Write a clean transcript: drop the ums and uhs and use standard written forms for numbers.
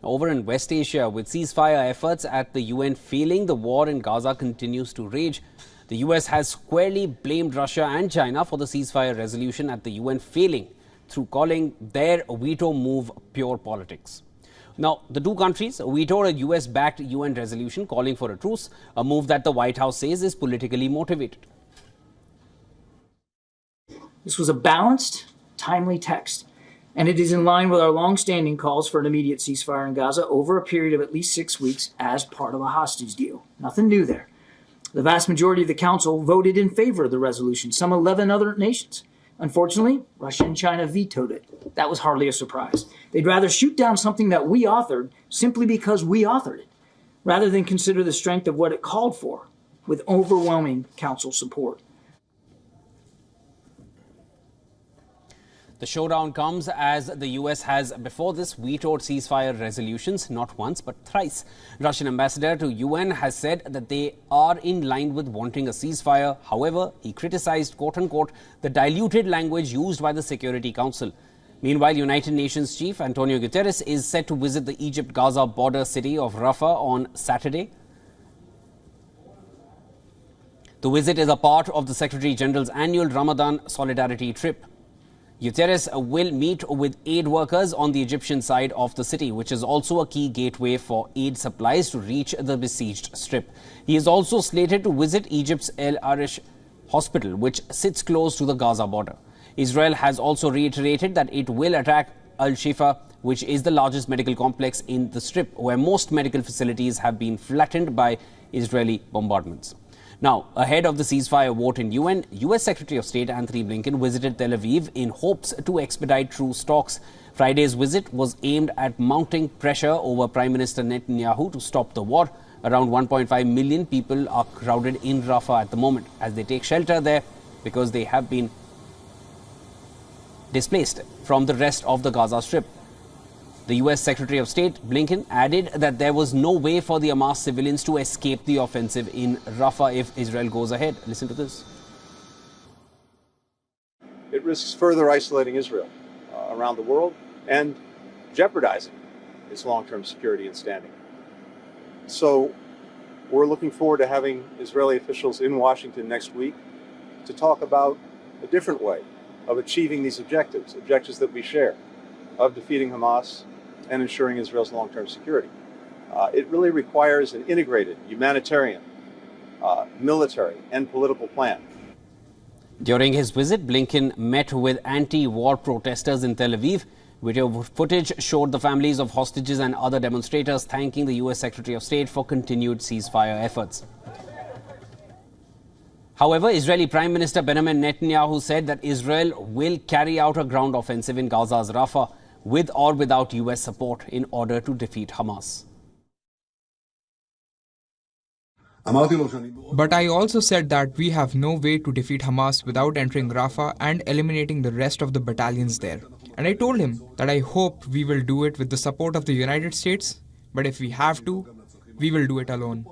Over in West Asia, with ceasefire efforts at the UN failing, the war in Gaza continues to rage. The US has squarely blamed Russia and China for the ceasefire resolution at the UN failing, through calling their veto move pure politics. Now, the two countries vetoed a US-backed UN resolution calling for a truce, a move that the White House says is politically motivated. This was a balanced, timely text, and it is in line with our long-standing calls for an immediate ceasefire in Gaza over a period of at least 6 weeks as part of a hostage deal. Nothing new there. The vast majority of the Council voted in favor of the resolution, some 11 other nations. Unfortunately, Russia and China vetoed it. That was hardly a surprise. They'd rather shoot down something that we authored simply because we authored it, rather than consider the strength of what it called for, with overwhelming Council support. The showdown comes as the US has before this vetoed ceasefire resolutions not once but thrice. Russian ambassador to UN has said that they are in line with wanting a ceasefire. However, he criticized, quote-unquote, the diluted language used by the Security Council. Meanwhile, United Nations Chief Antonio Guterres is set to visit the Egypt-Gaza border city of Rafah on Saturday. The visit is a part of the Secretary General's annual Ramadan solidarity trip. Guterres will meet with aid workers on the Egyptian side of the city, which is also a key gateway for aid supplies to reach the besieged strip. He is also slated to visit Egypt's El Arish hospital, which sits close to the Gaza border. Israel has also reiterated that it will attack Al-Shifa, which is the largest medical complex in the strip, where most medical facilities have been flattened by Israeli bombardments. Now, ahead of the ceasefire vote in UN, US Secretary of State Antony Blinken visited Tel Aviv in hopes to expedite truce talks. Friday's visit was aimed at mounting pressure over Prime Minister Netanyahu to stop the war. Around 1.5 million people are crowded in Rafah at the moment as they take shelter there because they have been displaced from the rest of the Gaza Strip. The US Secretary of State Blinken added that there was no way for the Hamas civilians to escape the offensive in Rafah if Israel goes ahead. Listen to this. It risks further isolating Israel around the world and jeopardizing its long-term security and standing. So we're looking forward to having Israeli officials in Washington next week to talk about a different way of achieving these objectives that we share, of defeating Hamas and ensuring Israel's long-term security. It really requires an integrated humanitarian, military, and political plan. During his visit, Blinken met with anti-war protesters in Tel Aviv. Video footage showed the families of hostages and other demonstrators thanking the US Secretary of State for continued ceasefire efforts. However, Israeli Prime Minister Benjamin Netanyahu said that Israel will carry out a ground offensive in Gaza's Rafah, with or without US support, in order to defeat Hamas. But I also said that we have no way to defeat Hamas without entering Rafah and eliminating the rest of the battalions there. And I told him that I hope we will do it with the support of the United States, but if we have to, we will do it alone.